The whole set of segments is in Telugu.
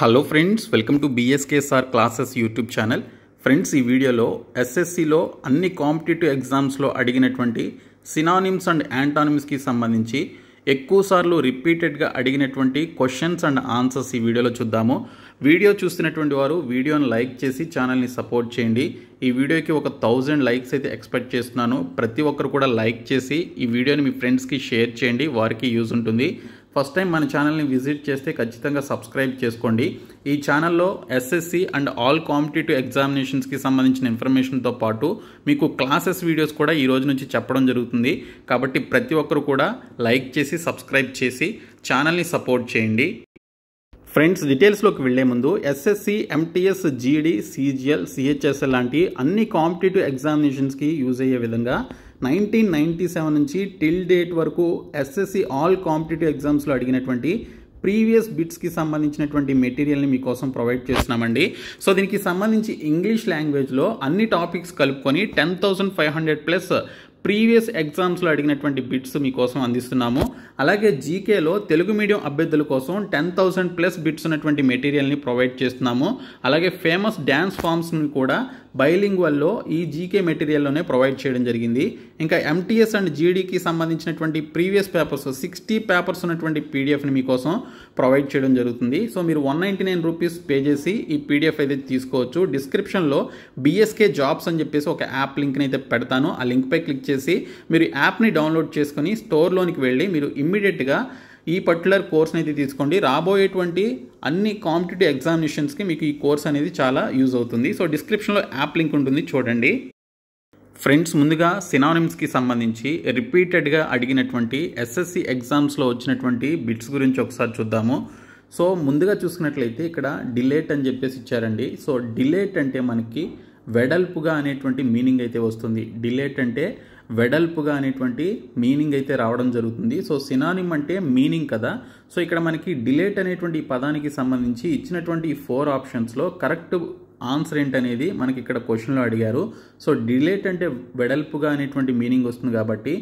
Hello friends, welcome to BSKSR classes YouTube channel. Friends, ఈ వీడియోలో ఎస్ఎస్సిలో అన్ని కాంపిటేటివ్ ఎగ్జామ్స్లో అడిగినటువంటి సినానిమ్స్ అండ్ యాంటానిమ్స్కి సంబంధించి ఎక్కువసార్లు రిపీటెడ్గా అడిగినటువంటి క్వశ్చన్స్ అండ్ ఆన్సర్స్ ఈ వీడియోలో చూద్దాము. వీడియో చూస్తున్నటువంటి వారు వీడియోని లైక్ చేసి ఛానల్ని సపోర్ట్ చేయండి. ఈ వీడియోకి ఒక 1000 లైక్స్ అయితే ఎక్స్పెక్ట్ చేస్తున్నాను. ప్రతి ఒక్కరు కూడా లైక్ చేసి ఈ వీడియోని మీ ఫ్రెండ్స్కి షేర్ చేయండి, వారికి యూజ్ ఉంటుంది. ఫస్ట్ టైం మన ఛానల్ని విజిట్ చేస్తే ఖచ్చితంగా సబ్స్క్రైబ్ చేసుకోండి. ఈ ఛానల్లో ఎస్ఎస్సి అండ్ ఆల్ కాంపిటేటివ్ ఎగ్జామినేషన్స్కి సంబంధించిన ఇన్ఫర్మేషన్తో పాటు మీకు క్లాసెస్ వీడియోస్ కూడా ఈ రోజు నుంచి చెప్పడం జరుగుతుంది. కాబట్టి ప్రతి ఒక్కరు కూడా లైక్ చేసి సబ్స్క్రైబ్ చేసి ఛానల్ని సపోర్ట్ చేయండి. ఫ్రెండ్స్, డీటెయిల్స్లోకి వెళ్లే ముందు ఎస్ఎస్సి, ఎంటీఎస్, జీడీ, సిజిఎల్, సిహెచ్ఎస్ఎల్ లాంటి అన్ని కాంపిటేటివ్ ఎగ్జామినేషన్స్కి యూజ్ అయ్యే విధంగా 1997 నుంచి టిల్ డేట్ వరకు ఎస్ఎస్సి ఆల్ కాంపిటేటివ్ ఎగ్జామ్స్లో అడిగినటువంటి ప్రీవియస్ బిట్స్కి సంబంధించినటువంటి మెటీరియల్ని మీకోసం ప్రొవైడ్ చేస్తున్నామండి. సో దీనికి సంబంధించి ఇంగ్లీష్ లాంగ్వేజ్లో అన్ని టాపిక్స్ కలుపుకొని 10,500+ ప్రీవియస్ ఎగ్జామ్స్లో అడిగినటువంటి బిట్స్ మీకోసం అందిస్తున్నాము. అలాగే జీకేలో తెలుగు మీడియం అభ్యర్థుల కోసం 10,000+ బిట్స్ ఉన్నటువంటి మెటీరియల్ని ప్రొవైడ్ చేస్తున్నాము. అలాగే ఫేమస్ డ్యాన్స్ ఫామ్స్ని కూడా బైలింగ్వల్లో ఈ జీకే మెటీరియల్లోనే ప్రొవైడ్ చేయడం జరిగింది. ఇంకా ఎంటీఎస్ అండ్ జీడీకి సంబంధించినటువంటి ప్రీవియస్ పేపర్స్ 60 పేపర్స్ ఉన్నటువంటి పీడిఎఫ్ని మీకోసం ప్రొవైడ్ చేయడం జరుగుతుంది. సో మీరు 199 రూపీస్ పే చేసి ఈ పీడిఎఫ్ అయితే తీసుకోవచ్చు. డిస్క్రిప్షన్లో BSK జాబ్స్ అని చెప్పేసి ఒక యాప్ లింక్ని అయితే పెడతాను. ఆ లింక్పై క్లిక్ చేసి మీరు యాప్ని డౌన్లోడ్ చేసుకుని స్టోర్లోనికి వెళ్ళి మీరు ఇమ్మీడియట్గా ఈ పర్టికులర్ కోర్స్ని అయితే తీసుకోండి. రాబోయేటువంటి అన్ని కాంపిటేటివ్ ఎగ్జామినేషన్స్కి మీకు ఈ కోర్స్ అనేది చాలా యూజ్ అవుతుంది. సో డిస్క్రిప్షన్లో యాప్ లింక్ ఉంటుంది, చూడండి. ఫ్రెండ్స్, ముందుగా సినానిమ్స్కి సంబంధించి రిపీటెడ్గా అడిగినటువంటి ఎస్ఎస్సి ఎగ్జామ్స్లో వచ్చినటువంటి బిట్స్ గురించి ఒకసారి చూద్దాము. సో ముందుగా చూసుకున్నట్లయితే ఇక్కడ డిలేట్ అని చెప్పేసి ఇచ్చారండి. సో డిలేట్ అంటే మనకి వెడల్పుగా అనేటువంటి మీనింగ్ అయితే వస్తుంది. డిలేట్ అంటే వెడల్పుగా అనేటువంటి మీనింగ్ అయితే రావడం జరుగుతుంది. సో సినానిమ్ అంటే మీనింగ్ కదా. సో ఇక్కడ మనకి డిలేట్ అనేటువంటి పదానికి సంబంధించి ఇచ్చినటువంటి 4 ఆప్షన్స్లో కరెక్ట్ ఆన్సర్ ఏంటనేది మనకి ఇక్కడ క్వశ్చన్లో అడిగారు. సో డిలేట్ అంటే వెడల్పుగా అనేటువంటి మీనింగ్ వస్తుంది కాబట్టి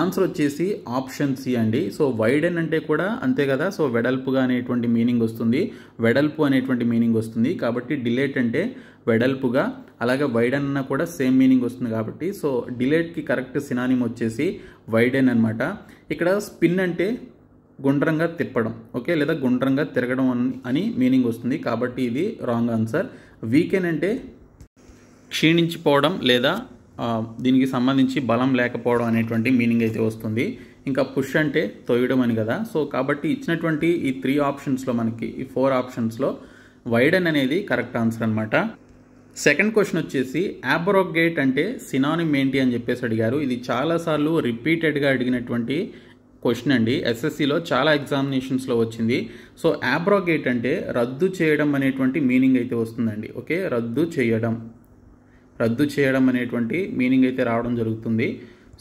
ఆన్సర్ వచ్చేసి ఆప్షన్ సి అండి. సో వైడెన్ అంటే కూడా అంతే కదా. సో వెడల్పుగా అనేటువంటి మీనింగ్ వస్తుంది, వెడల్పు అనేటువంటి మీనింగ్ వస్తుంది కాబట్టి డిలేట్ అంటే వెడల్పుగా, అలాగే వైడెన్ అన్న కూడా సేమ్ మీనింగ్ వస్తుంది కాబట్టి సో డిలేట్కి కరెక్ట్ సినానిమ్ వచ్చేసి వైడెన్ అనమాట. ఇక్కడ స్పిన్ అంటే గుండ్రంగా తిప్పడం, ఓకే, లేదా గుండ్రంగా తిరగడం అని మీనింగ్ వస్తుంది కాబట్టి ఇది రాంగ్ ఆన్సర్. వీకెన్ అంటే క్షీణించిపోవడం లేదా దీనికి సంబంధించి బలం లేకపోవడం అనేటువంటి మీనింగ్ అయితే వస్తుంది. ఇంకా పుష్ అంటే తొయ్యడం అని కదా. సో కాబట్టి ఇచ్చినటువంటి ఈ 3 ఆప్షన్స్లో మనకి ఈ 4 ఆప్షన్స్లో వైడెన్ అనేది కరెక్ట్ ఆన్సర్ అనమాట. సెకండ్ క్వశ్చన్ వచ్చేసి అబ్రోగేట్ అంటే సినానిమ్ ఏంటి అని చెప్పేసి అడిగారు. ఇది చాలాసార్లు రిపీటెడ్గా అడిగినటువంటి క్వశ్చన్ అండి. ఎస్ఎస్సిలో చాలా ఎగ్జామినేషన్స్లో వచ్చింది. సో అబ్రోగేట్ అంటే రద్దు చేయడం అనేటువంటి మీనింగ్ అయితే వస్తుందండి. ఓకే, రద్దు చేయడం అనేటువంటి మీనింగ్ అయితే రావడం జరుగుతుంది.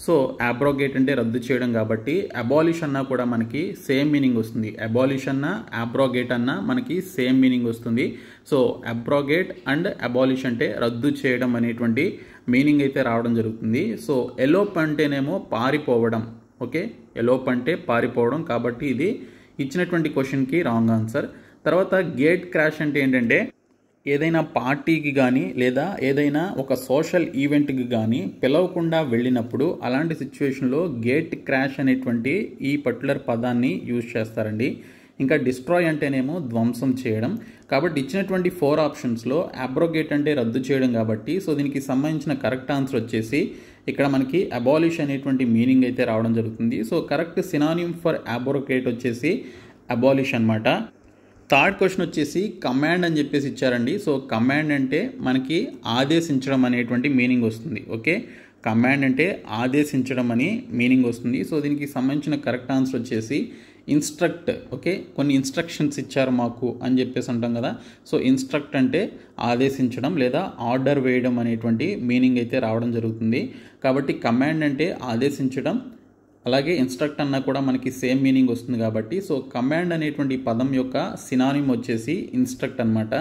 సో అబ్రోగేట్ అంటే రద్దు చేయడం కాబట్టి అబాలిష్ అన్నా కూడా మనకి సేమ్ మీనింగ్ వస్తుంది. అబాలిష్ అన్నా అబ్రోగేట్ అన్నా మనకి సేమ్ మీనింగ్ వస్తుంది. సో అబ్రోగేట్ అండ్ అబాలిష్ అంటే రద్దు చేయడం అనేటువంటి మీనింగ్ అయితే రావడం జరుగుతుంది. సో ఎలోప్ అంటేనేమో పారిపోవడం, ఓకే, ఎలోప్ అంటే పారిపోవడం కాబట్టి ఇది ఇచ్చినటువంటి క్వశ్చన్కి రాంగ్ ఆన్సర్. తర్వాత గేట్ క్రాష్ అంటే ఏంటంటే ఏదైనా పార్టీకి కానీ లేదా ఏదైనా ఒక సోషల్ ఈవెంట్కి కానీ పిలవకుండా వెళ్ళినప్పుడు అలాంటి సిచ్యువేషన్లో గేట్ క్రాష్ అనేటువంటి ఈ పర్టికులర్ పదాన్ని యూజ్ చేస్తారండి. ఇంకా డిస్ట్రాయ్ అంటేనేమో ధ్వంసం చేయడం కాబట్టి ఇచ్చినటువంటి 4 ఆప్షన్స్లో అబ్రోగేట్ అంటే రద్దు చేయడం కాబట్టి సో దీనికి సంబంధించిన కరెక్ట్ ఆన్సర్ వచ్చేసి ఇక్కడ మనకి అబాలిష్ అనేటువంటి మీనింగ్ అయితే రావడం జరుగుతుంది. So correct synonym for abrogate వచ్చేసి అబాలిష్ అనమాట. థర్డ్ క్వశ్చన్ వచ్చేసి కమాండ్ అని చెప్పేసి ఇచ్చారండి. సో కమాండ్ అంటే మనకి ఆదేశించడం అనేటువంటి మీనింగ్ వస్తుంది. ఓకే, కమాండ్ అంటే ఆదేశించడం అని మీనింగ్ వస్తుంది. సో దీనికి సంబంధించిన కరెక్ట్ ఆన్సర్ వచ్చేసి ఇన్స్ట్రక్ట్. ఓకే, కొన్ని ఇన్స్ట్రక్షన్స్ ఇచ్చారు మాకు అని చెప్పేసి అంటాం కదా. సో ఇన్స్ట్రక్ట్ అంటే ఆదేశించడం లేదా ఆర్డర్ వేయడం అనేటువంటి మీనింగ్ అయితే రావడం జరుగుతుంది కాబట్టి కమాండ్ అంటే ఆదేశించడం, అలాగే ఇన్స్ట్రక్ట్ అన్నా కూడా మనకి సేమ్ మీనింగ్ వస్తుంది కాబట్టి సో కమాండ్ అనేటువంటి పదం యొక్క సినానిమ్ వచ్చేసి ఇన్స్ట్రక్ట్ అనమాట.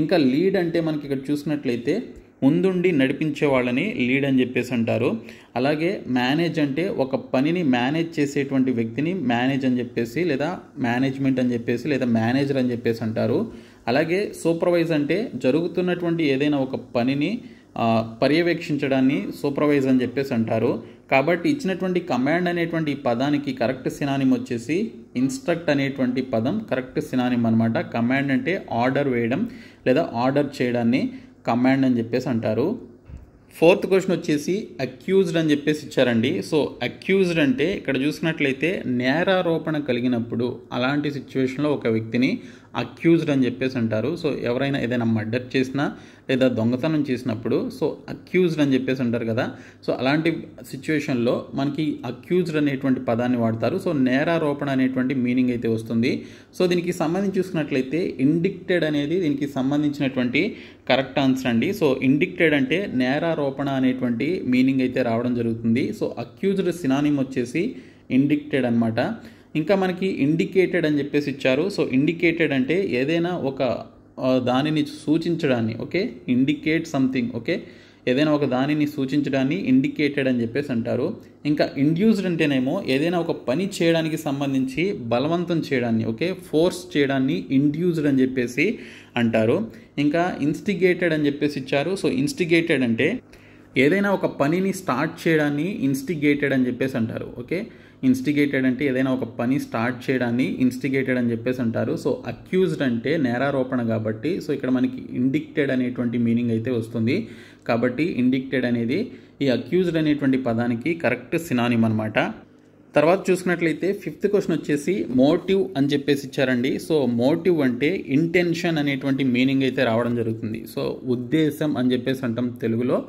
ఇంకా లీడ్ అంటే మనకి ఇక్కడ చూసినట్లయితే ముందుండి నడిపించే వాళ్ళని లీడ్ అని చెప్పేసి అంటారు. అలాగే మేనేజ్ అంటే ఒక పనిని మేనేజ్ చేసేటువంటి వ్యక్తిని మేనేజ్ అని చెప్పేసి లేదా మేనేజ్మెంట్ అని చెప్పేసి లేదా మేనేజర్ అని చెప్పేసి అంటారు. అలాగే సూపర్వైజ్ అంటే జరుగుతున్నటువంటి ఏదైనా ఒక పనిని పర్యవేక్షించడాన్ని సూపర్వైజ్ అని చెప్పేసి అంటారు. కాబట్టి ఇచ్చినటువంటి కమాండ్ అనేటువంటి పదానికి కరెక్ట్ సినానిమ్ వచ్చేసి ఇన్స్ట్రక్ట్ అనేటువంటి పదం కరెక్ట్ సినానిమ్ అనమాట. కమాండ్ అంటే ఆర్డర్ వేయడం లేదా ఆర్డర్ చేయడాన్ని కమాండ్ అని చెప్పేసి అంటారు. ఫోర్త్ క్వశ్చన్ వచ్చేసి అక్యూజ్డ్ అని చెప్పేసి ఇచ్చారండి. సో అక్యూజ్డ్ అంటే ఇక్కడ చూసినట్లయితే నేరారోపణ కలిగినప్పుడు అలాంటి సిచ్యువేషన్లో ఒక వ్యక్తిని అక్యూజ్డ్ అని చెప్పేసి అంటారు. సో ఎవరైనా ఏదైనా మర్డర్ చేసినా లేదా దొంగతనం చేసినప్పుడు సో అక్యూజ్డ్ అని చెప్పేసి అంటారు కదా. సో అలాంటి సిచ్యువేషన్లో మనకి అక్యూజ్డ్ అనేటువంటి పదాన్ని వాడతారు. సో నేరారోపణ అనేటువంటి మీనింగ్ అయితే వస్తుంది. సో దీనికి సంబంధించి చూసుకున్నట్లయితే ఇండిక్టెడ్ అనేది దీనికి సంబంధించినటువంటి కరెక్ట్ ఆన్సర్ అండి. సో ఇండిక్టెడ్ అంటే నేరారోపణ అనేటువంటి మీనింగ్ అయితే రావడం జరుగుతుంది. సో అక్యూజ్డ్ సినానిమ్ వచ్చేసి ఇండిక్టెడ్ అనమాట. ఇంకా మనకి ఇండికేటెడ్ అని చెప్పేసి ఇచ్చారు. సో ఇండికేటెడ్ అంటే ఏదైనా ఒక దానిని సూచించడాన్ని, ఓకే, ఇండికేట్ సంథింగ్, ఓకే, ఏదైనా ఒక దానిని సూచించడాన్ని ఇండికేటెడ్ అని చెప్పేసి అంటారు. ఇంకా ఇండ్యూస్డ్ అంటేనేమో ఏదైనా ఒక పని చేయడానికి సంబంధించి బలవంతం చేయడాన్ని, ఓకే, ఫోర్స్ చేయడాన్ని ఇండ్యూస్డ్ అని చెప్పేసి అంటారు. ఇంకా ఇన్స్టిగేటెడ్ అని చెప్పేసి ఇచ్చారు. సో ఇన్స్టిగేటెడ్ అంటే ఏదైనా ఒక పనిని స్టార్ట్ చేయడాన్ని ఇన్స్టిగేటెడ్ అని చెప్పేసి అంటారు. ఓకే, ఇన్స్టిగేటెడ్ అంటే ఏదైనా ఒక పని స్టార్ట్ చేయడాన్ని ఇన్స్టిగేటెడ్ అని చెప్పేసి అంటారు. సో అక్యూజ్డ్ అంటే నేరారోపణ కాబట్టి సో ఇక్కడ మనకి ఇండిక్టెడ్ అనేటువంటి మీనింగ్ అయితే వస్తుంది. కాబట్టి ఇండిక్టెడ్ అనేది ఈ అక్యూజ్డ్ అనేటువంటి పదానికి కరెక్ట్ సినానిమ్ అనమాట. తర్వాత చూసుకున్నట్లయితే ఫిఫ్త్ క్వశ్చన్ వచ్చేసి మోటివ్ అని చెప్పేసి ఇచ్చారండి. సో మోటివ్ అంటే ఇంటెన్షన్ అనేటువంటి మీనింగ్ అయితే రావడం జరుగుతుంది. సో ఉద్దేశం అని చెప్పేసి అంటాం తెలుగులో.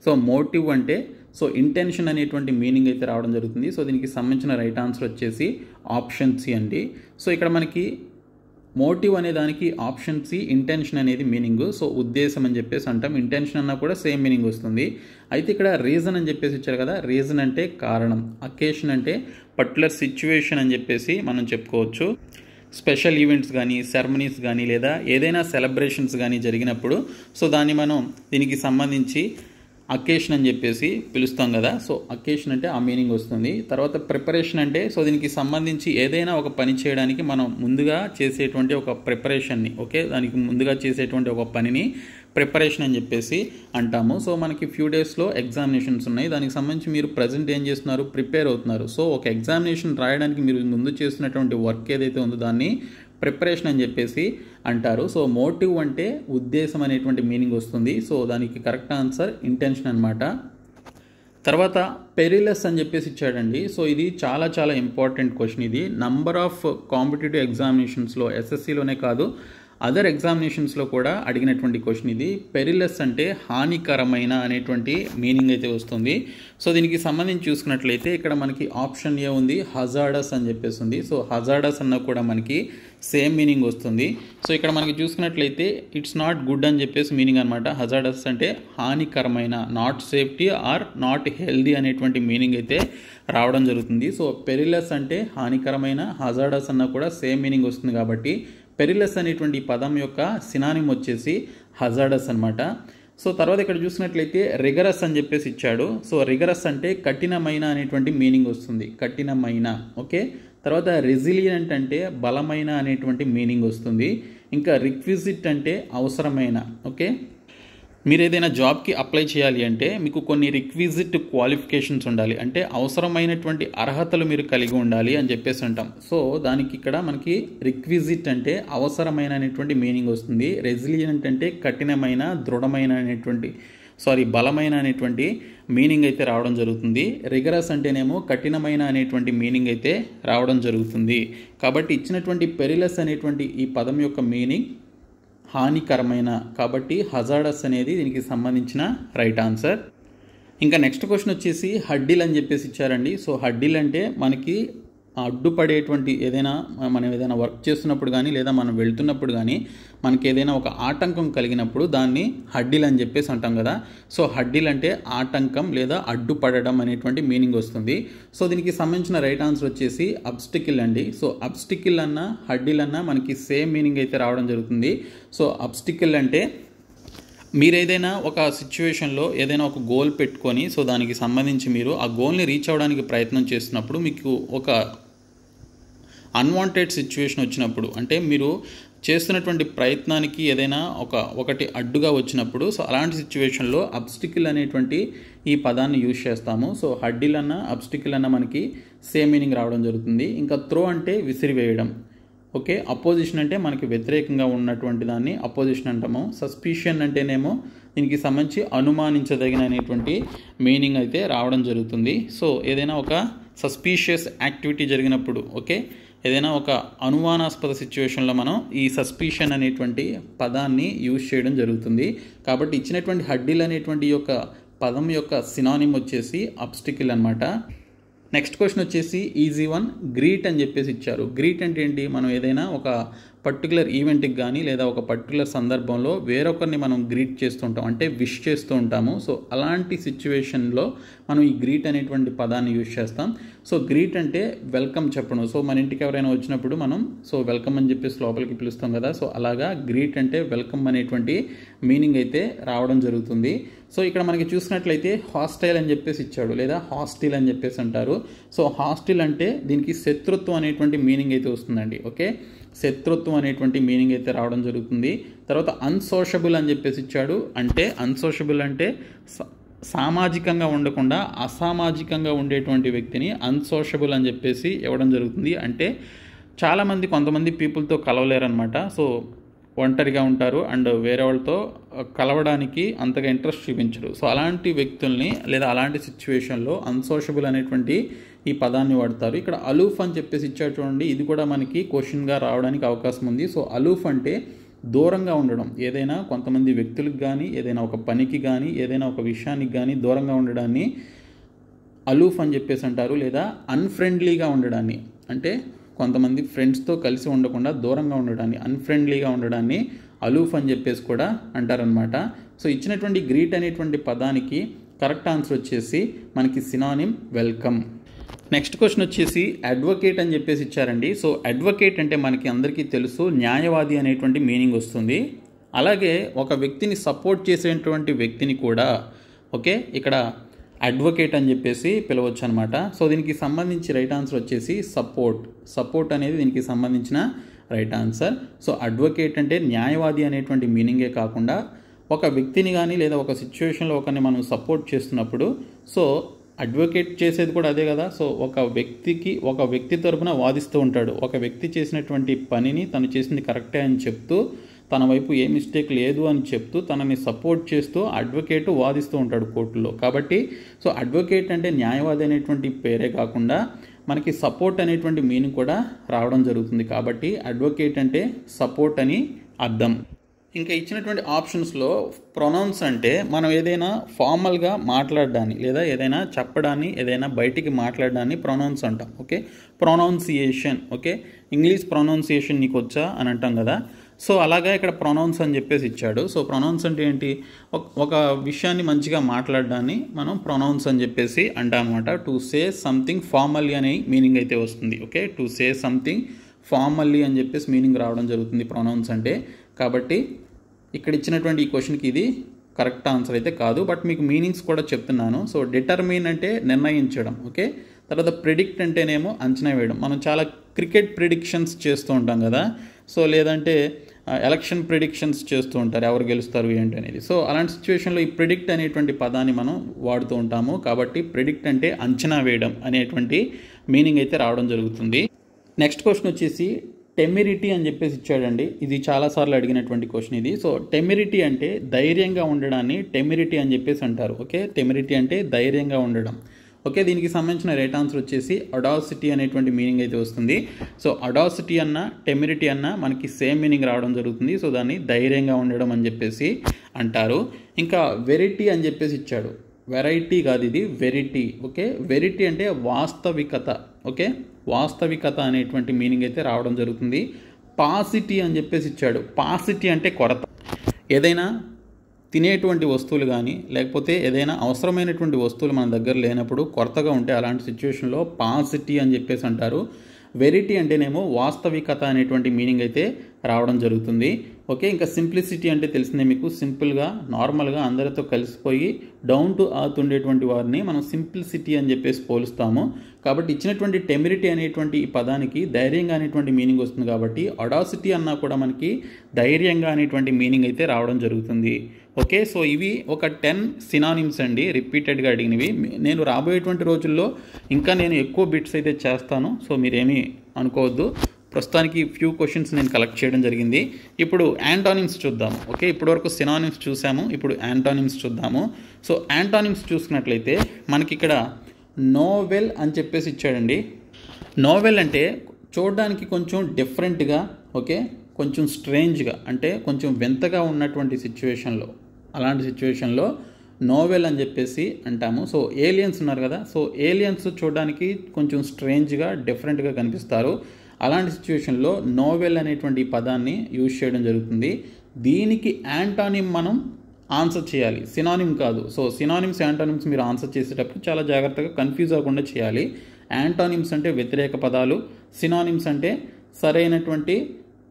సో మోటివ్ అంటే సో ఇంటెన్షన్ అనేటువంటి మీనింగ్ అయితే రావడం జరుగుతుంది. సో దీనికి సంబంధించిన రైట్ ఆన్సర్ వచ్చేసి ఆప్షన్ సి అండి. సో ఇక్కడ మనకి మోటివ్ అనే దానికి ఆప్షన్ సి ఇంటెన్షన్ అనేది మీనింగ్. సో ఉద్దేశం అని చెప్పేసి అంటాం. ఇంటెన్షన్ అన్నా కూడా సేమ్ మీనింగ్ వస్తుంది. అయితే ఇక్కడ రీజన్ అని చెప్పేసి ఇచ్చారు కదా. రీజన్ అంటే కారణం, అకేషన్ అంటే పర్టికులర్ సిచ్యువేషన్ అని చెప్పేసి మనం చెప్పుకోవచ్చు. స్పెషల్ ఈవెంట్స్ కానీ సెరమనీస్ కానీ లేదా ఏదైనా సెలబ్రేషన్స్ కానీ జరిగినప్పుడు సో దాన్ని మనం దీనికి సంబంధించి అకేషన్ అని చెప్పేసి పిలుస్తాం కదా. సో అకేషన్ అంటే ఆ మీనింగ్ వస్తుంది. తర్వాత ప్రిపరేషన్ అంటే సో దీనికి సంబంధించి ఏదైనా ఒక పని చేయడానికి మనం ముందుగా చేసేటువంటి ఒక ప్రిపరేషన్ని, ఓకే, దానికి ముందుగా చేసేటువంటి ఒక పనిని ప్రిపరేషన్ అని చెప్పేసి అంటాము. సో మనకి ఫ్యూ డేస్లో ఎగ్జామినేషన్స్ ఉన్నాయి. దానికి సంబంధించి మీరు ప్రజెంట్ ఏం చేస్తున్నారు, ప్రిపేర్ అవుతున్నారు. సో ఒక ఎగ్జామినేషన్ రాయడానికి మీరు ముందు చేస్తున్నటువంటి వర్క్ ఏదైతే ఉందో దాన్ని ప్రిపరేషన్ అని చెప్పేసి అంటారు. సో మోటివ్ అంటే ఉద్దేశం అనేటువంటి మీనింగ్ వస్తుంది. సో దానికి కరెక్ట్ ఆన్సర్ ఇంటెన్షన్ అనమాట. తర్వాత పెరిలస్ అని చెప్పేసి ఇచ్చాడండి. సో ఇది చాలా చాలా ఇంపార్టెంట్ క్వశ్చన్. ఇది నంబర్ ఆఫ్ కాంపిటేటివ్ ఎగ్జామినేషన్స్లో ఎస్ఎస్సిలోనే కాదు అదర్ ఎగ్జామినేషన్స్లో కూడా అడిగినటువంటి క్వశ్చన్ ఇది. పెరిలస్ అంటే హానికరమైన అనేటువంటి మీనింగ్ అయితే వస్తుంది. సో దీనికి సంబంధించి చూసుకున్నట్లయితే ఇక్కడ మనకి ఆప్షన్ ఏ ఉంది, హజార్డస్ అని చెప్పేసి ఉంది. సో హజార్డస్ అన్న కూడా మనకి సేమ్ మీనింగ్ వస్తుంది. సో ఇక్కడ మనకి చూసుకున్నట్లయితే ఇట్స్ నాట్ గుడ్ అని చెప్పేసి మీనింగ్ అనమాట. హజార్డస్ అంటే హానికరమైన, not safety or not healthy అనేటువంటి మీనింగ్ అయితే రావడం జరుగుతుంది. సో పెరిలస్ అంటే హానికరమైన, హజార్డస్ అన్న కూడా సేమ్ మీనింగ్ వస్తుంది. కాబట్టి పెరిలస్ అనేటువంటి పదం యొక్క సినానిమ్ వచ్చేసి హజార్డస్ అనమాట. సో తర్వాత ఇక్కడ చూసినట్లయితే రిగరస్ అని చెప్పేసి ఇచ్చాడు. సో రిగరస్ అంటే కఠినమైన అనేటువంటి మీనింగ్ వస్తుంది, కఠినమైన, ఓకే. తర్వాత రెసిలియంట్ అంటే బలమైన అనేటువంటి మీనింగ్ వస్తుంది. ఇంకా రిక్విజిట్ అంటే అవసరమైన, ఓకే. మీరు ఏదైనా జాబ్కి అప్లై చేయాలి అంటే మీకు కొన్ని రిక్విజిట్ క్వాలిఫికేషన్స్ ఉండాలి, అంటే అవసరమైనటువంటి అర్హతలు మీరు కలిగి ఉండాలి అని చెప్పేసి అంటాం. సో దానికి ఇక్కడ మనకి రిక్విజిట్ అంటే అవసరమైన అనేటువంటి మీనింగ్ వస్తుంది. రెసిలియంట్ అంటే కఠినమైన, దృఢమైన అనేటువంటి బలమైన అనేటువంటి మీనింగ్ అయితే రావడం జరుగుతుంది. రిగరస్ అంటేనేమో కఠినమైన అనేటువంటి మీనింగ్ అయితే రావడం జరుగుతుంది. కాబట్టి ఇచ్చినటువంటి పెరిలస్ అనేటువంటి ఈ పదం యొక్క మీనింగ్ హానికరమైన, కాబట్టి హజార్డస్ అనేది దీనికి సంబంధించిన రైట్ ఆన్సర్. ఇంకా నెక్స్ట్ క్వశ్చన్ వచ్చేసి హడ్డిల్ అని చెప్పేసి ఇచ్చారండి. సో హడ్డిల్ అంటే మనకి అడ్డుపడేటువంటి మనం ఏదైనా వర్క్ చేస్తున్నప్పుడు కానీ లేదా మనం వెళ్తున్నప్పుడు కానీ మనకి ఏదైనా ఒక ఆటంకం కలిగినప్పుడు దాన్ని హడ్డిల్ అని చెప్పేసి అంటాం కదా. సో హడ్డిల్ అంటే ఆటంకం లేదా అడ్డుపడడం అనేటువంటి మీనింగ్ వస్తుంది. సో దీనికి సంబంధించిన రైట్ ఆన్సర్ వచ్చేసి అబ్స్టికిల్ అండి. సో అబ్స్టికిల్ అన్న హడ్డిల్ అన్న మనకి సేమ్ మీనింగ్ అయితే రావడం జరుగుతుంది. సో అబ్స్టికిల్ అంటే మీరు ఏదైనా ఒక సిచ్యువేషన్లో ఏదైనా ఒక గోల్ పెట్టుకొని సో దానికి సంబంధించి మీరు ఆ గోల్ని రీచ్ అవ్వడానికి ప్రయత్నం చేస్తున్నప్పుడు మీకు ఒక అన్వాంటెడ్ సిచ్యువేషన్ వచ్చినప్పుడు, అంటే మీరు చేస్తున్నటువంటి ప్రయత్నానికి ఏదైనా ఒకటి అడ్డుగా వచ్చినప్పుడు సో అలాంటి సిచ్యువేషన్లో అబ్స్టికల్ అనేటువంటి ఈ పదాన్ని యూజ్ చేస్తాము. సో హడ్డిల్ అన్న అబ్స్టికల్ అన్న మనకి సేమ్ మీనింగ్ రావడం జరుగుతుంది. ఇంకా త్రో అంటే విసిరివేయడం. ఓకే, అపోజిషన్ అంటే మనకి వ్యతిరేకంగా ఉన్నటువంటి దాన్ని అపోజిషన్ అంటాము. సస్పిషన్ అంటేనేమో దీనికి సంబంధించి అనుమానించదగిన అనేటువంటి మీనింగ్ అయితే రావడం జరుగుతుంది. సో ఏదైనా ఒక సస్పీషియస్ యాక్టివిటీ జరిగినప్పుడు, ఓకే, ఏదైనా ఒక అనుమానాస్పద సిచ్యువేషన్లో మనం ఈ సస్పిషన్ అనేటువంటి పదాన్ని యూజ్ చేయడం జరుగుతుంది. కాబట్టి ఇచ్చినటువంటి హడ్డిల్ అనేటువంటి యొక్క పదం యొక్క సినానిమ్ వచ్చేసి అబ్స్టికల్ అనమాట. నెక్స్ట్ క్వశ్చన్ వచ్చేసి ఈజీ వన్, గ్రీట్ అని చెప్పేసి ఇచ్చారు. గ్రీట్ అంటే ఏంటి? మనం ఏదైనా ఒక పర్టికులర్ ఈవెంట్కి కానీ లేదా ఒక పర్టికులర్ సందర్భంలో వేరొకరిని మనం గ్రీట్ చేస్తూ ఉంటాం, అంటే విష్ చేస్తూ ఉంటాము. సో అలాంటి సిచ్యువేషన్లో మనం ఈ గ్రీట్ అనేటువంటి పదాన్ని యూజ్ చేస్తాం. సో గ్రీట్ అంటే వెల్కమ్ చెప్పడం. సో మన ఇంటికి ఎవరైనా వచ్చినప్పుడు మనం సో వెల్కమ్ అని చెప్పేసి లోపలికి పిలుస్తాం కదా. సో అలాగా గ్రీట్ అంటే వెల్కమ్ అనేటువంటి మీనింగ్ అయితే రావడం జరుగుతుంది. సో ఇక్కడ మనకి చూసినట్లయితే హాస్టైల్ అని చెప్పేసి ఇచ్చాడు, లేదా హాస్టిల్ అని చెప్పేసి అంటారు. సో హాస్టిల్ అంటే దీనికి శత్రుత్వం అనేటువంటి మీనింగ్ అయితే వస్తుందండి. ఓకే, శత్రుత్వం అనేటువంటి మీనింగ్ అయితే రావడం జరుగుతుంది. తర్వాత అన్సోషబుల్ అని చెప్పేసి ఇచ్చాడు. అంటే అన్సోషబుల్ అంటే సామాజికంగా ఉండకుండా అసామాజికంగా ఉండేటువంటి వ్యక్తిని అన్సోషబుల్ అని చెప్పేసి ఇవ్వడం జరుగుతుంది. అంటే చాలామంది కొంతమంది పీపుల్తో కలవలేరనమాట. సో ఒంటరిగా ఉంటారు అండ్ వేరే వాళ్ళతో కలవడానికి అంతగా ఇంట్రెస్ట్ చూపించరు. సో అలాంటి వ్యక్తుల్ని లేదా అలాంటి సిచ్యువేషన్లో అన్సోషబుల్ అనేటువంటి ఈ పదాన్ని వాడతారు. ఇక్కడ అలూఫ్ అని చెప్పేసి ఇచ్చారు చూడండి, ఇది కూడా మనకి క్వశ్చన్గా రావడానికి అవకాశం ఉంది. సో అలూఫ్ అంటే దూరంగా ఉండడం. ఏదైనా కొంతమంది వ్యక్తులకు కానీ ఏదైనా ఒక పనికి కానీ ఏదైనా ఒక విషయానికి కానీ దూరంగా ఉండడాన్ని అలూఫ్ అని చెప్పేసి అంటారు. లేదా అన్ఫ్రెండ్లీగా ఉండడాన్ని, అంటే కొంతమంది ఫ్రెండ్స్తో కలిసి ఉండకుండా దూరంగా ఉండడాన్ని, అన్ఫ్రెండ్లీగా ఉండడాన్ని అలూఫ్ అని చెప్పేసి కూడా అంటారనమాట. సో ఇచ్చినటువంటి గ్రీట్ అనేటువంటి పదానికి కరెక్ట్ ఆన్సర్ వచ్చేసి మనకి సినానిమ్ వెల్కమ్. నెక్స్ట్ క్వశ్చన్ వచ్చేసి అడ్వకేట్ అని చెప్పేసి ఇచ్చారండి. సో అడ్వకేట్ అంటే మనకి అందరికీ తెలుసు న్యాయవాది అనేటువంటి మీనింగ్ వస్తుంది. అలాగే ఒక వ్యక్తిని సపోర్ట్ చేసేటువంటి వ్యక్తిని కూడా ఓకే ఇక్కడ అడ్వకేట్ అని చెప్పేసి పిలవచ్చు అనమాట. సో దీనికి సంబంధించి రైట్ ఆన్సర్ వచ్చేసి సపోర్ట్ అనేది దీనికి సంబంధించిన రైట్ ఆన్సర్. సో అడ్వకేట్ అంటే న్యాయవాది అనేటువంటి మీనింగే కాకుండా ఒక వ్యక్తిని కానీ లేదా ఒక సిచ్యువేషన్లో ఒకరిని మనం సపోర్ట్ చేస్తున్నప్పుడు సో అడ్వకేట్ చేసేది కూడా అదే కదా. సో ఒక వ్యక్తి తరపున వాదిస్తూ ఉంటాడు. ఒక వ్యక్తి చేసినటువంటి పనిని తను చేసింది కరెక్టే అని చెప్తూ తన వైపు ఏ మిస్టేక్ లేదు అని చెప్తూ తనని సపోర్ట్ చేస్తూ అడ్వకేట్ వాదిస్తూ ఉంటాడు కోర్టులో. కాబట్టి సో అడ్వకేట్ అంటే న్యాయవాది అనేటువంటి పేరే కాకుండా మనకి సపోర్ట్ అనేటువంటి మీనింగ్ కూడా రావడం జరుగుతుంది. కాబట్టి అడ్వకేట్ అంటే సపోర్ట్ అని అర్థం. ఇంకా ఇచ్చినటువంటి ఆప్షన్స్లో ప్రొనౌన్స్ అంటే మనం ఏదైనా ఫార్మల్గా మాట్లాడడాన్ని లేదా ఏదైనా చెప్పడాన్ని ఏదైనా బయటికి మాట్లాడడాన్ని ప్రొనౌన్స్ అంటాం. Okay, pronunciation. Okay, English pronunciation నీకు వచ్చా అని అంటాం కదా. సో అలాగా ఇక్కడ ప్రొనౌన్స్ అని చెప్పేసి ఇచ్చాడు. సో ప్రొనౌన్స్ అంటే ఏంటి? ఒక విషయాన్ని మంచిగా మాట్లాడడాన్ని మనం ప్రొనౌన్స్ అని చెప్పేసి అంటాం అనమాట. టు సే సంథింగ్ ఫార్మల్లీ అనే మీనింగ్ అయితే వస్తుంది. Okay, to say something formally అని చెప్పేసి మీనింగ్ రావడం జరుగుతుంది ప్రొనౌన్స్ అంటే. కాబట్టి ఇక్కడ ఇచ్చినటువంటి ఈ క్వశ్చన్కి ఇది కరెక్ట్ ఆన్సర్ అయితే కాదు, బట్ మీకు మీనింగ్స్ కూడా చెప్తున్నాను. సో డిటర్మిన్ అంటే నిర్ణయించడం. ఓకే, తర్వాత ప్రిడిక్ట్ అంటేనేమో అంచనా వేయడం. మనం చాలా క్రికెట్ ప్రిడిక్షన్స్ చేస్తూ ఉంటాం కదా. సో లేదంటే ఎలక్షన్ ప్రిడిక్షన్స్ చేస్తూ ఉంటారు, ఎవరు గెలుస్తారు ఏంటి అనేది. సో అలాంటి సిచ్యువేషన్లో ఈ ప్రిడిక్ట్ అనేటువంటి పదాన్ని మనం వాడుతూ ఉంటాము. కాబట్టి ప్రిడిక్ట్ అంటే అంచనా వేయడం అనేటువంటి మీనింగ్ అయితే రావడం జరుగుతుంది. నెక్స్ట్ క్వశ్చన్ వచ్చేసి టెమిరిటీ అని చెప్పేసి ఇచ్చాడండి. ఇది చాలాసార్లు అడిగినటువంటి క్వశ్చన్ ఇది. సో టెమిరిటీ అంటే ధైర్యంగా ఉండడాన్ని టెమిరిటీ అని చెప్పేసి అంటారు. ఓకే, టెమిరిటీ అంటే ధైర్యంగా ఉండడం. ఓకే, దీనికి సంబంధించిన రైట్ ఆన్సర్ వచ్చేసి అడాసిటీ అనేటువంటి మీనింగ్ అయితే వస్తుంది. సో అడాసిటీ అన్న టెమిరిటీ అన్న మనకి సేమ్ మీనింగ్ రావడం జరుగుతుంది. సో దాన్ని ధైర్యంగా ఉండడం అని చెప్పేసి అంటారు. ఇంకా వెరైటీ అని చెప్పేసి ఇచ్చాడు. వెరైటీ కాదు, ఇది వెరిటీ. ఓకే, వెరిటీ అంటే వాస్తవికత. ఓకే, వాస్తవికత అనేటువంటి మీనింగ్ అయితే రావడం జరుగుతుంది. పాసిటీ అని చెప్పేసి ఇచ్చాడు. పాసిటీ అంటే కొరత. ఏదైనా తినేటువంటి వస్తువులు కానీ లేకపోతే ఏదైనా అవసరమైనటువంటి వస్తువులు మన దగ్గర లేనప్పుడు కొరతగా ఉంటే అలాంటి సిచ్యువేషన్లో పాసిటీ అని చెప్పేసి అంటారు. వెరిటీ అంటేనేమో వాస్తవికత అనేటువంటి మీనింగ్ అయితే రావడం జరుగుతుంది. ఓకే, ఇంకా సింప్లిసిటీ అంటే తెలిసిందే మీకు. సింపుల్గా నార్మల్గా అందరితో కలిసిపోయి డౌన్ టు అర్త్ ఉండేటువంటి వారిని మనం సింప్లిసిటీ అని చెప్పేసి పోలుస్తాము. కాబట్టి ఇచ్చినటువంటి టెమిరిటీ అనేటువంటి ఈ పదానికి ధైర్యంగా అనేటువంటి మీనింగ్ వస్తుంది. కాబట్టి అడాసిటీ అన్నా కూడా మనకి ధైర్యంగా అనేటువంటి మీనింగ్ అయితే రావడం జరుగుతుంది. ఓకే, సో ఇవి ఒక 10 సినానిమ్స్ అండి, రిపీటెడ్గా అడిగినవి. నేను రాబోయేటువంటి రోజుల్లో ఇంకా నేను ఎక్కువ బిట్స్ అయితే చేస్తాను, సో మీరేమీ అనుకోవద్దు. ప్రస్తుతానికి ఫ్యూ క్వశ్చన్స్ నేను కలెక్ట్ చేయడం జరిగింది. ఇప్పుడు యాంటానిమ్స్ చూద్దాము. ఓకే, ఇప్పటివరకు సినానిమ్స్ చూసాము, ఇప్పుడు యాంటానిమ్స్ చూద్దాము. సో యాంటానిమ్స్ చూసుకున్నట్లయితే మనకి ఇక్కడ నోవెల్ అని చెప్పేసి ఇచ్చాడండి. నోవెల్ అంటే చూడడానికి కొంచెం డిఫరెంట్గా, ఓకే, కొంచెం స్ట్రేంజ్గా, అంటే కొంచెం వింతగా ఉన్నటువంటి సిచ్యువేషన్లో, అలాంటి సిచ్యువేషన్లో నోవెల్ అని చెప్పేసి అంటాము. సో ఏలియన్స్ ఉన్నారు కదా, సో ఏలియన్స్ చూడడానికి కొంచెం స్ట్రేంజ్గా డిఫరెంట్గా కనిపిస్తారు. అలాంటి సిచ్యువేషన్లో నోవెల్ అనేటువంటి పదాన్ని యూజ్ చేయడం జరుగుతుంది. దీనికి యాంటానిమ్ మనం ఆన్సర్ చేయాలి, సినానిమ్ కాదు. సో సినానిమ్స్ యాంటానిమ్స్ మీరు ఆన్సర్ చేసేటప్పుడు చాలా జాగ్రత్తగా కన్ఫ్యూజ్ అవ్వకుండా చేయాలి. యాంటానిమ్స్ అంటే వ్యతిరేక పదాలు, సినానిమ్స్ అంటే సరైనటువంటి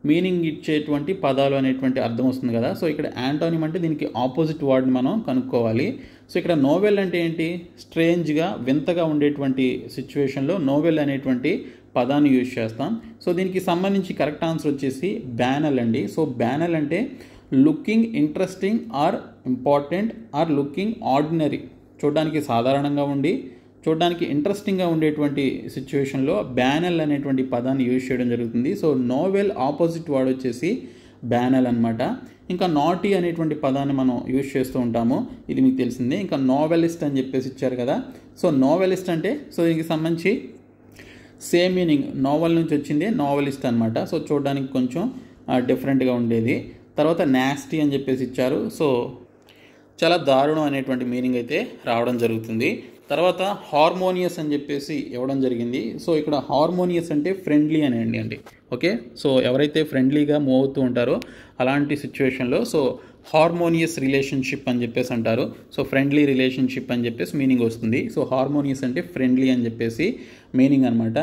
మీనింగ్ ఇచ్చేటువంటి పదాలు అనేటువంటి అర్థం వస్తుంది కదా. సో ఇక్కడ యాంటానిమ్ అంటే దీనికి ఆపోజిట్ వర్డ్ని మనం కనుక్కోవాలి. సో ఇక్కడ నోవెల్ అంటే ఏంటి, స్ట్రేంజ్గా వింతగా ఉండేటువంటి సిచ్యువేషన్లో నోవెల్ అనేటువంటి పదాన్ని యూజ్ చేస్తాం. సో దీనికి సంబంధించి కరెక్ట్ ఆన్సర్ వచ్చేసి బ్యానల్ అండి. సో బ్యానల్ అంటే looking interesting or important or looking ordinary, చూడడానికి సాధారణంగా ఉండి చూడడానికి ఇంట్రెస్టింగ్గా ఉండేటువంటి సిచ్యువేషన్లో బ్యానల్ అనేటువంటి పదాన్ని యూజ్ చేయడం జరుగుతుంది. సో నోవెల్ ఆపోజిట్ వర్డ్ వచ్చేసి బ్యానల్ అనమాట. ఇంకా నాటీ అనేటువంటి పదాన్ని మనం యూజ్ చేస్తూ ఉంటాము, ఇది మీకు తెలిసిందే. ఇంకా నోవెలిస్ట్ అని చెప్పేసి ఇచ్చారు కదా. సో నోవెలిస్ట్ అంటే సో దీనికి సంబంధించి సేమ్ మీనింగ్, నోవెల్ నుంచి వచ్చింది నోవెలిస్ట్ అనమాట. సో చూడడానికి కొంచెం డిఫరెంట్గా ఉండేది. తర్వాత నాస్టీ అని చెప్పేసి ఇచ్చారు. సో చాలా దారుణం అనేటువంటి మీనింగ్ అయితే రావడం జరుగుతుంది. తర్వాత హార్మోనియస్ అని చెప్పేసి ఇవ్వడం జరిగింది. సో ఇక్కడ హార్మోనియస్ అంటే ఫ్రెండ్లీ అని అండి. ఓకే, సో ఎవరైతే ఫ్రెండ్లీగా మూవ్ అవుతూ ఉంటారో అలాంటి సిచ్యువేషన్లో సో హార్మోనియస్ రిలేషన్షిప్ అని చెప్పేసి అంటారు. సో ఫ్రెండ్లీ రిలేషన్షిప్ అని చెప్పేసి మీనింగ్ వస్తుంది. సో హార్మోనియస్ అంటే ఫ్రెండ్లీ అని చెప్పేసి మీనింగ్ అనమాట.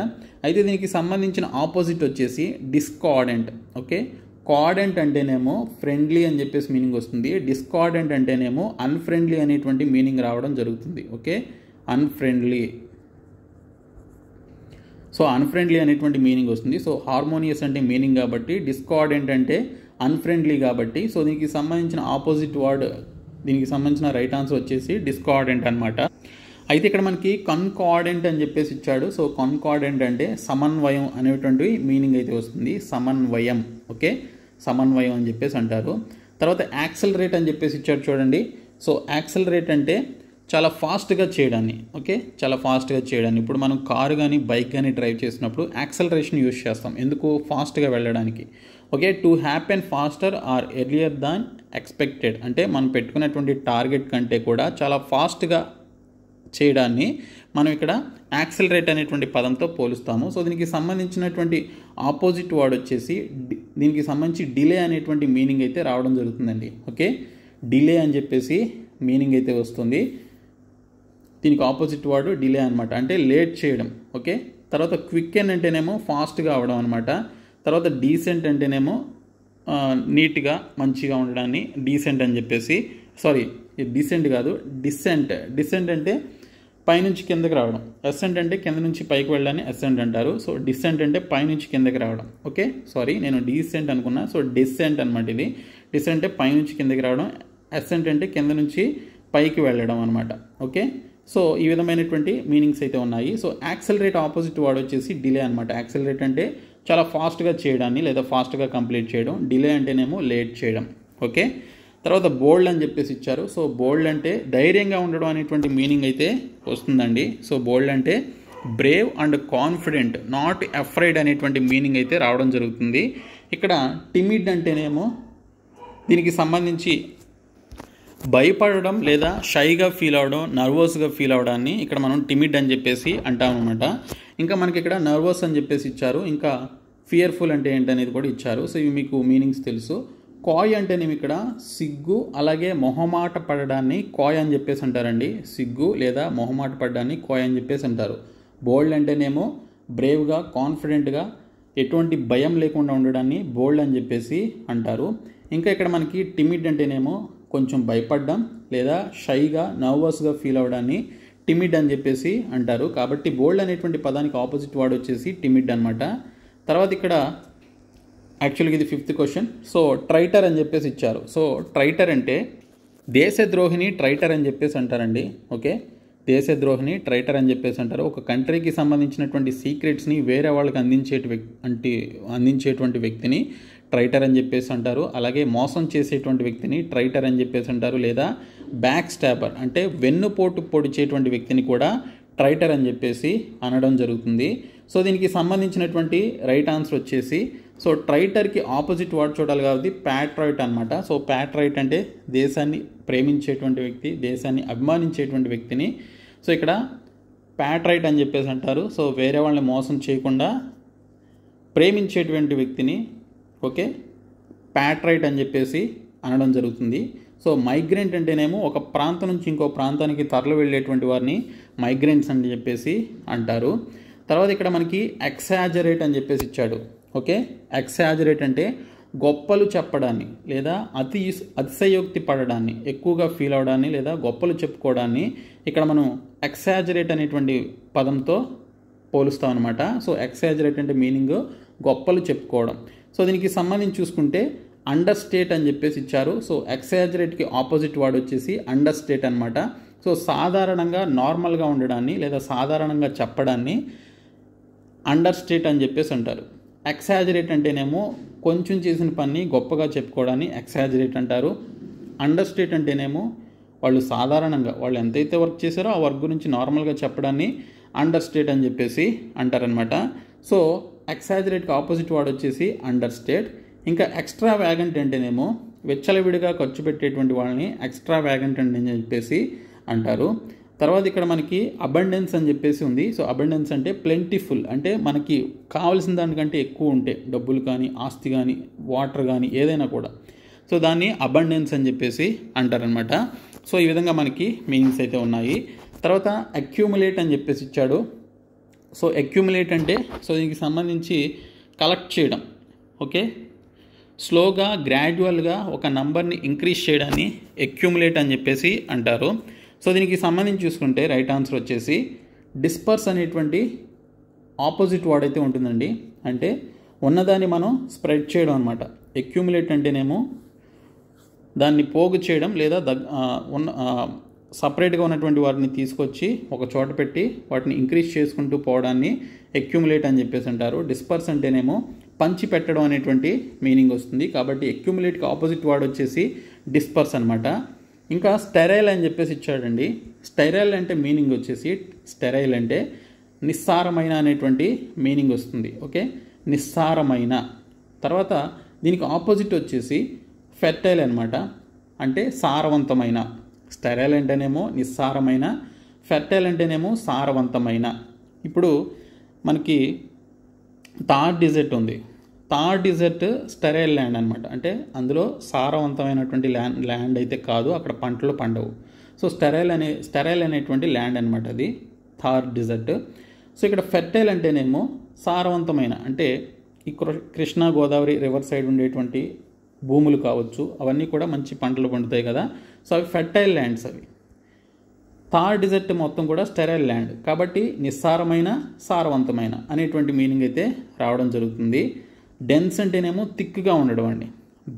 అయితే దీనికి సంబంధించిన ఆపోజిట్ వచ్చేసి డిస్కార్డెంట్. ఓకే, కార్డెంట్ అంటేనేమో ఫ్రెండ్లీ అని చెప్పేసి మీనింగ్ వస్తుంది, డిస్కార్డెంట్ అంటేనేమో అన్ఫ్రెండ్లీ అనేటువంటి మీనింగ్ రావడం జరుగుతుంది. ఓకే, అన్ఫ్రెండ్లీ, సో అన్ఫ్రెండ్లీ అనేటువంటి మీనింగ్ వస్తుంది. సో హార్మోనియస్ అంటే మీనింగ్ కాబట్టి, డిస్కార్డెంట్ అంటే అన్ఫ్రెండ్లీ కాబట్టి, సో దీనికి సంబంధించిన ఆపోజిట్ వర్డ్, దీనికి సంబంధించిన రైట్ ఆన్సర్ వచ్చేసి డిస్కార్డెంట్ అనమాట. అయితే ఇక్కడ మనకి కన్కార్డెంట్ అని చెప్పేసి ఇచ్చాడు. సో కన్కార్డెంట్ అంటే సమన్వయం అనేటువంటి మీనింగ్ అయితే వస్తుంది, సమన్వయం. ఓకే, సమన్వయం అని చెప్పేసి అంటారు. తర్వాత యాక్సలరేట్ అని చెప్పేసి ఇచ్చాడు చూడండి. సో యాక్సలరేట్ అంటే చాలా ఫాస్ట్గా చేయడాన్ని. ఓకే, చాలా ఫాస్ట్గా చేయడాన్ని. ఇప్పుడు మనం కారు కానీ బైక్ కానీ డ్రైవ్ చేసినప్పుడు యాక్సలరేషన్ యూజ్ చేస్తాం, ఎందుకు, ఫాస్ట్గా వెళ్ళడానికి. Okay, to happen faster or earlier than expected అంటే మనం పెట్టుకున్నటువంటి టార్గెట్ కంటే కూడా చాలా ఫాస్ట్గా చేయడాన్ని మనం ఇక్కడ యాక్సలరేట్ అనేటువంటి పదంతో పోలుస్తాము. సో దీనికి సంబంధించినటువంటి ఆపోజిట్ వర్డ్ వచ్చేసి దీనికి సంబంధించి డిలే అనేటువంటి మీనింగ్ అయితే రావడం జరుగుతుందండి. ఓకే, డిలే అని చెప్పేసి మీనింగ్ అయితే వస్తుంది. దీనికి ఆపోజిట్ వర్డ్ డిలే అనమాట, అంటే లేట్ చేయడం. ఓకే, తర్వాత క్వికెన్ అంటేనేమో ఫాస్ట్గా అవడం అనమాట. తర్వాత డీసెంట్ అంటేనేమో నీట్గా మంచిగా ఉండడాన్ని డీసెంట్ అని చెప్పేసి, సారీ డీసెంట్ కాదు, డిసెంట్. డిసెంట్ అంటే పైనుంచి కిందకి రావడం, అసెంట్ అంటే కింద నుంచి పైకి వెళ్ళడాన్ని అసెంట్ అంటారు. సో డిసెంట్ అంటే పైనుంచి కిందకి రావడం. ఓకే, సారీ నేను డీసెంట్ అనుకున్నా, సో డిసెంట్ అనమాట ఇది. డిసెంట్ అంటే పైనుంచి కిందకి రావడం, అసెంట్ అంటే కింద నుంచి పైకి వెళ్ళడం అనమాట. ఓకే, సో ఈ విధమైనటువంటి మీనింగ్స్ అయితే ఉన్నాయి. సో యాక్సలరేట్ ఆపోజిట్ వర్డ్ వచ్చేసి డిలే అనమాట. యాక్సలరేట్ అంటే చాలా ఫాస్ట్గా చేయడాన్ని లేదా ఫాస్ట్గా కంప్లీట్ చేయడం, డిలే అంటేనేమో లేట్ చేయడం. ఓకే, తర్వాత బోల్డ్ అని చెప్పేసి ఇచ్చారు. సో బోల్డ్ అంటే ధైర్యంగా ఉండడం అనేటువంటి మీనింగ్ అయితే వస్తుందండి. సో బోల్డ్ అంటే Brave and confident, not afraid అనేటువంటి మీనింగ్ అయితే రావడం జరుగుతుంది. ఇక్కడ టిమిడ్ అంటేనేమో దీనికి సంబంధించి భయపడడం లేదా షైగా ఫీల్ అవడం, నర్వస్గా ఫీల్ అవడాన్ని ఇక్కడ మనం టిమిడ్ అని చెప్పేసి అంటాం అనమాట. ఇంకా మనకి ఇక్కడ నర్వస్ అని చెప్పేసి ఇచ్చారు, ఇంకా ఫియర్ఫుల్ అంటే ఏంటనేది కూడా ఇచ్చారు. సో ఇవి మీకు మీనింగ్స్ తెలుసు. కాయ్ అంటేనేమి ఇక్కడ సిగ్గు అలాగే మొహమాట పడడాన్ని కాయ్ అని చెప్పేసి అంటారండి. సిగ్గు లేదా మొహమాట పడడాన్ని కాయ్ అని చెప్పేసి అంటారు. బోల్డ్ అంటేనేమో బ్రేవ్గా కాన్ఫిడెంట్గా ఎటువంటి భయం లేకుండా ఉండడాన్ని బోల్డ్ అని చెప్పేసి అంటారు. ఇంకా ఇక్కడ మనకి టిమిడ్ అంటేనేమో కొంచెం భయపడ్డం లేదా షైగా నర్వస్గా ఫీల్ అవ్వడాన్ని టిమిడ్ అని చెప్పేసి అంటారు. కాబట్టి బోల్డ్ అనేటువంటి పదానికి ఆపోజిట్ వర్డ్ వచ్చేసి టిమిడ్ అనమాట. తర్వాత ఇక్కడ యాక్చువల్గా ఇది 5th క్వశ్చన్. సో ట్రైటర్ అని చెప్పేసి ఇచ్చారు. సో ట్రైటర్ అంటే దేశద్రోహిని ట్రైటర్ అని చెప్పేసి అంటారండి. ఓకే, దేశద్రోహిని ట్రైటర్ అని చెప్పేసి అంటారు. ఒక కంట్రీకి సంబంధించినటువంటి సీక్రెట్స్ని వేరే వాళ్ళకి అందించేటువంటి వ్యక్తిని ట్రైటర్ అని చెప్పేసి అంటారు. అలాగే మోసం చేసేటువంటి వ్యక్తిని ట్రైటర్ అని చెప్పేసి అంటారు. లేదా బ్యాక్ స్టాబర్ అంటే వెన్నుపోటు పొడిచేటువంటి వ్యక్తిని కూడా ట్రైటర్ అని చెప్పేసి అనడం జరుగుతుంది. సో దీనికి సంబంధించినటువంటి రైట్ ఆన్సర్ వచ్చేసి, సో ట్రైటర్కి ఆపోజిట్ వర్డ్ చూడాలి కాబట్టి ప్యాట్రైట్ అనమాట. సో ప్యాట్రైట్ అంటే దేశాన్ని ప్రేమించేటువంటి వ్యక్తి, దేశాన్ని అభిమానించేటువంటి వ్యక్తిని సో ఇక్కడ ప్యాట్రైట్ అని చెప్పేసి అంటారు. సో వేరే వాళ్ళని మోసం చేయకుండా ప్రేమించేటువంటి వ్యక్తిని ఓకే ప్యాట్రైట్ అని చెప్పేసి అనడం జరుగుతుంది. సో మైగ్రెంట్ అంటేనేమో ఒక ప్రాంతం నుంచి ఇంకో ప్రాంతానికి తరలి వెళ్ళేటువంటి వారిని మైగ్రెంట్స్ అని చెప్పేసి అంటారు. తర్వాత ఇక్కడ మనకి ఎక్సాజరేట్ అని చెప్పేసి ఇచ్చాడు. ఓకే, ఎక్సాజరేట్ అంటే గొప్పలు చెప్పడాన్ని లేదా అతిశయోక్తి పడడాన్ని, ఎక్కువగా ఫీల్ అవడాన్ని లేదా గొప్పలు చెప్పుకోవడాన్ని ఇక్కడ మనం ఎక్సాజరేట్ అనేటువంటి పదంతో పోలుస్తాం అనమాట. సో ఎక్సాజరేట్ అంటే మీనింగ్ గొప్పలు చెప్పుకోవడం. సో దీనికి సంబంధించి చూసుకుంటే అండర్స్టేట్ అని చెప్పేసి ఇచ్చారు. సో ఎక్సాజరేట్కి ఆపోజిట్ వర్డ్ వచ్చేసి అండర్స్టేట్ అనమాట. సో సాధారణంగా నార్మల్గా ఉండడాన్ని లేదా సాధారణంగా చెప్పడాన్ని అండర్స్టేట్ అని చెప్పేసి అంటారు. ఎక్సాజరేట్ అంటేనేమో కొంచెం చేసిన పని గొప్పగా చెప్పుకోవడాన్ని ఎక్సాజరేట్ అంటారు. అండర్స్టేట్ అంటేనేమో వాళ్ళు సాధారణంగా వాళ్ళు ఎంతైతే వర్క్ చేశారో ఆ వర్క్ గురించి నార్మల్గా చెప్పడాన్ని అండర్స్టేట్ అని చెప్పేసి అంటారనమాట. సో ఎక్సాజరేట్కి ఆపోజిట్ వర్డ్ వచ్చేసి అండర్స్టేట్. ఇంకా ఎక్స్ట్రా వ్యాగెంట్ అంటేనేమో వెచ్చలవిడిగా ఖర్చు పెట్టేటువంటి వాళ్ళని ఎక్స్ట్రా వ్యాగెంట్ అని చెప్పేసి అంటారు. తర్వాత ఇక్కడ మనకి అబండెన్స్ అని చెప్పేసి ఉంది. సో అబండెన్స్ అంటే ప్లెంటిఫుల్ అంటే మనకి కావాల్సిన దానికంటే ఎక్కువ ఉంటే డబ్బులు కానీ ఆస్తి కానీ వాటర్ కానీ ఏదైనా కూడా సో దాన్ని అబండెన్స్ అని చెప్పేసి అంటారనమాట. సో ఈ విధంగా మనకి మీనింగ్స్ అయితే ఉన్నాయి. తర్వాత అక్యూములేట్ అని చెప్పేసి ఇచ్చాడు. సో అక్యూములేట్ అంటే సో దీనికి సంబంధించి కలెక్ట్ చేయడం. ఓకే, స్లోగా గ్రాడ్యువల్గా ఒక నంబర్ని ఇంక్రీజ్ చేయడాన్ని అక్యూములేట్ అని చెప్పేసి అంటారు. సో దీనికి సంబంధించి చూసుకుంటే రైట్ ఆన్సర్ వచ్చేసి డిస్పర్స్ అనేటువంటి ఆపోజిట్ వర్డ్ అయితే ఉంటుందండి. అంటే ఉన్నదాన్ని మనం స్ప్రెడ్ చేయడం అనమాట. అక్యూములేట్ అంటేనేమో దాన్ని పోగు చేయడం లేదా సపరేట్గా ఉన్నటువంటి వాటిని తీసుకొచ్చి ఒక చోట పెట్టి వాటిని ఇంక్రీజ్ చేసుకుంటూ పోవడాన్ని అక్యూములేట్ అని చెప్పేసి అంటారు. డిస్పర్స్ అంటేనేమో పంచి పెట్టడం అనేటువంటి మీనింగ్ వస్తుంది. కాబట్టి అక్యూములేట్కి ఆపోజిట్ వర్డ్ వచ్చేసి డిస్పర్స్ అనమాట. ఇంకా స్టెరైల్ అని చెప్పేసి ఇచ్చాడండి. స్టెరైల్ అంటే మీనింగ్ వచ్చేసి స్టెరైల్ అంటే నిస్సారమైన అనేటువంటి మీనింగ్ వస్తుంది. ఓకే, నిస్సారమైన. తర్వాత దీనికి ఆపోజిట్ వచ్చేసి ఫెర్టైల్ అనమాట. అంటే సారవంతమైన. స్టెరైల్ అంటేనేమో నిస్సారమైన, ఫెర్టైల్ అంటేనేమో సారవంతమైన. ఇప్పుడు మనకి థార్ డెజర్ట్ ఉంది. థార్ డెజర్ట్ స్టెరైల్ ల్యాండ్ అనమాట. అంటే అందులో సారవంతమైనటువంటి ల్యాండ్ అయితే కాదు, అక్కడ పంటలు పండవు. సో స్టెరైల్ అనేటువంటి ల్యాండ్ అనమాట అది థార్ డెజర్ట్. సో ఇక్కడ ఫెర్టైల్ అంటేనేమో సారవంతమైన, అంటే ఈ కృష్ణా గోదావరి రివర్ సైడ్ ఉండేటువంటి భూములు కావచ్చు, అవన్నీ కూడా మంచి పంటలు పండుతాయి కదా. సో అవి ఫెర్టైల్ ల్యాండ్స్ అవి. థార్ డెజర్ట్ మొత్తం కూడా స్టెరైల్ ల్యాండ్. కాబట్టి నిస్సారమైన, సారవంతమైన అనేటువంటి మీనింగ్ అయితే రావడం జరుగుతుంది. డెన్స్ అంటేనేమో థిక్గా ఉండడం అండి.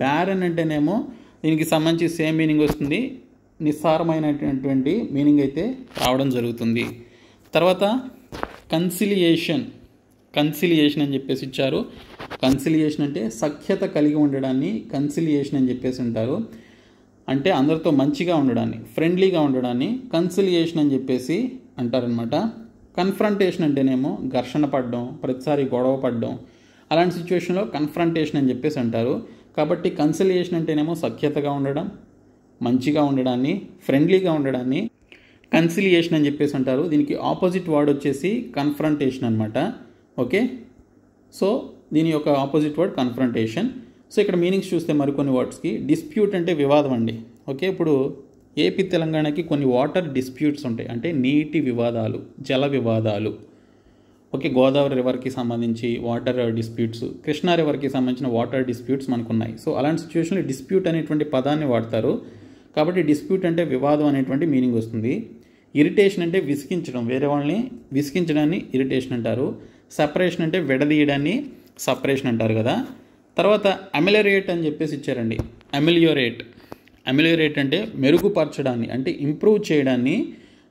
బ్యారన్ అంటేనేమో దీనికి సంబంధించి సేమ్ మీనింగ్ వస్తుంది, నిస్సారమైనటువంటి మీనింగ్ అయితే రావడం జరుగుతుంది. తర్వాత కన్సిలియేషన్ అని చెప్పేసి ఇచ్చారు. కన్సిలియేషన్ అంటే సఖ్యత కలిగి ఉండడాన్ని కన్సిలియేషన్ అని చెప్పేసి అంటారు. అంటే అందరితో మంచిగా ఉండడాన్ని, ఫ్రెండ్లీగా ఉండడాన్ని కన్సిలియేషన్ అని చెప్పేసి అంటారనమాట. కన్ఫ్రంటేషన్ అంటేనేమో ఘర్షణ పడడం, ప్రతిసారి గొడవ పడడం, అలాంటి సిచ్యువేషన్లో కన్ఫ్రంటేషన్ అని చెప్పేసి అంటారు. కాబట్టి కన్సిలియేషన్ అంటేనేమో సఖ్యతగా ఉండడం, మంచిగా ఉండడాన్ని, ఫ్రెండ్లీగా ఉండడాన్ని కన్సిలియేషన్ అని చెప్పేసి అంటారు. దీనికి ఆపోజిట్ వర్డ్ వచ్చేసి కన్ఫ్రంటేషన్ అనమాట. ఓకే, సో దీని యొక్క ఆపోజిట్ వర్డ్ కన్ఫ్రంటేషన్. సో ఇక్కడ మీనింగ్స్ చూస్తే మరికొన్ని వర్డ్స్కి డిస్ప్యూట్ అంటే వివాదం అండి. ఓకే, ఇప్పుడు ఏపీ తెలంగాణకి కొన్ని వాటర్ డిస్ప్యూట్స్ ఉంటాయి, అంటే నీటి వివాదాలు, జల వివాదాలు. ఓకే, గోదావరి రివర్కి సంబంధించి వాటర్ డిస్ప్యూట్స్, కృష్ణా రివర్కి సంబంధించిన వాటర్ డిస్ప్యూట్స్ మనకున్నాయి. సో అలాంటి సిచ్యువేషన్లో డిస్ప్యూట్ అనేటువంటి పదాన్ని వాడతారు. కాబట్టి డిస్ప్యూట్ అంటే వివాదం అనేటువంటి మీనింగ్ వస్తుంది. ఇరిటేషన్ అంటే విసిగించడం, వేరే వాళ్ళని విసిగించడాన్ని ఇరిటేషన్ అంటారు. సెపరేషన్ అంటే విడదీయడాన్ని సపరేషన్ అంటారు కదా. తర్వాత అమెలియోరేట్ అని చెప్పేసి ఇచ్చారండి. అమెలియోరేట్ అంటే మెరుగుపరచడాన్ని, అంటే ఇంప్రూవ్ చేయడాన్ని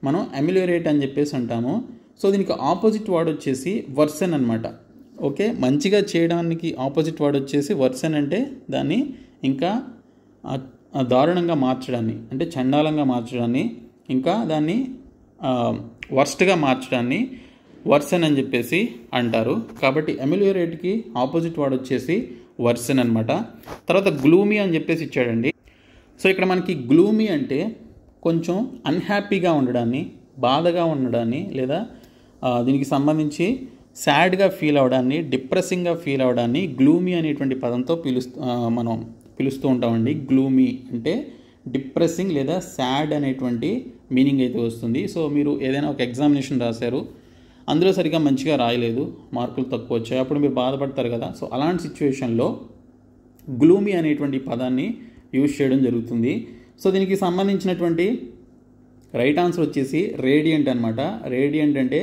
మనం అమెలియోరేట్ అని చెప్పేసి అంటాము. సో దీనికి ఆపోజిట్ వర్డ్ వచ్చేసి వర్సన్ అనమాట. ఓకే, మంచిగా చేయడానికి ఆపోజిట్ వర్డ్ వచ్చేసి వర్సన్, అంటే దాన్ని ఇంకా దారుణంగా మార్చడాన్ని, అంటే చండాలంగా మార్చడాన్ని, ఇంకా దాన్ని వర్స్ట్గా మార్చడాన్ని వర్సన్ అని చెప్పేసి అంటారు. కాబట్టి అమెలియోరేట్కి ఆపోజిట్ వర్డ్ వచ్చేసి వర్సన్ అనమాట. తర్వాత గ్లూమీ అని చెప్పేసి ఇచ్చాడండి. సో ఇక్కడ మనకి గ్లూమీ అంటే కొంచెం అన్హ్యాపీగా ఉండడాన్ని, బాధగా ఉండడాన్ని, లేదా దీనికి సంబంధించి సాడ్గా ఫీల్ అవడాన్ని, డిప్రెసింగ్గా ఫీల్ అవడాన్ని గ్లూమీ అనేటువంటి పదంతో మనం పిలుస్తూ ఉంటామండి. గ్లూమీ అంటే డిప్రెసింగ్ లేదా సాడ్ అనేటువంటి మీనింగ్ అయితే వస్తుంది. సో మీరు ఏదైనా ఒక ఎగ్జామినేషన్ రాశారు, అందులో సరిగ్గా మంచిగా రాయలేదు, మార్కులు తక్కువ వచ్చాయి, అప్పుడు మీరు బాధపడతారు కదా. సో అలాంటి సిచ్యువేషన్లో గ్లూమీ అనేటువంటి పదాన్ని యూజ్ చేయడం జరుగుతుంది. సో దీనికి సంబంధించినటువంటి రైట్ ఆన్సర్ వచ్చేసి రేడియంట్ అనమాట. రేడియంట్ అంటే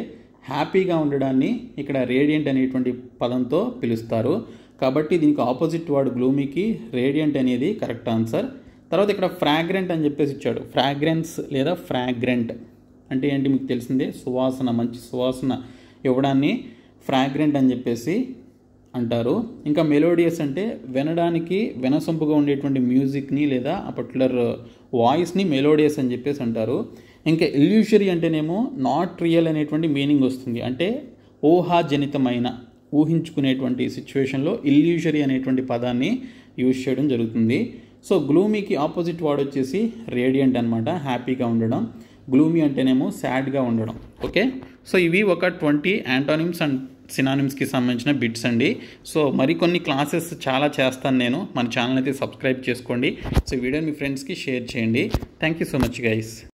హ్యాపీగా ఉండడాన్ని ఇక్కడ రేడియంట్ అనేటువంటి పదంతో పిలుస్తారు. కాబట్టి దీనికి ఆపోజిట్ వర్డ్ గ్లూమీకి రేడియంట్ అనేది కరెక్ట్ ఆన్సర్. తర్వాత ఇక్కడ ఫ్రాగ్రెంట్ అని చెప్పేసి ఇచ్చాడు. ఫ్రాగ్రెన్స్ లేదా ఫ్రాగ్రెంట్ అంటే ఏంటి మీకు తెలిసిందే, సువాసన, మంచి సువాసన ఇవ్వడాన్ని ఫ్రాగ్రెంట్ అని చెప్పేసి అంటారు. ఇంకా మెలోడియస్ అంటే వినడానికి వినసొంపుగా ఉండేటువంటి మ్యూజిక్ని లేదా ఆ పర్టికులర్ వాయిస్ని మెలోడియస్ అని చెప్పేసి అంటారు. ఇంకా ఇల్యూషరీ అంటేనేమో నాట్ రియల్ అనేటువంటి మీనింగ్ వస్తుంది. అంటే ఊహాజనితమైన, ఊహించుకునేటువంటి సిచ్యువేషన్లో ఇల్యూషరీ అనేటువంటి పదాన్ని యూజ్ చేయడం జరుగుతుంది. సో గ్లూమీకి ఆపోజిట్ వర్డ్ వచ్చేసి రేడియంట్ అనమాట, హ్యాపీగా ఉండడం. గ్లూమీ అంటేనేమో సాడ్గా ఉండడం. ఓకే, సో ఇవి ఒక 20 యాంటానిమ్స్ అండ్ సినానిమ్స్కి సంబంధించిన బిట్స్ అండి. సో మరికొన్ని క్లాసెస్ చాలా చేస్తాను నేను. మన ఛానల్ అయితే సబ్స్క్రైబ్ చేసుకోండి. సో వీడియోని మీ ఫ్రెండ్స్కి షేర్ చేయండి. Thank you so much guys.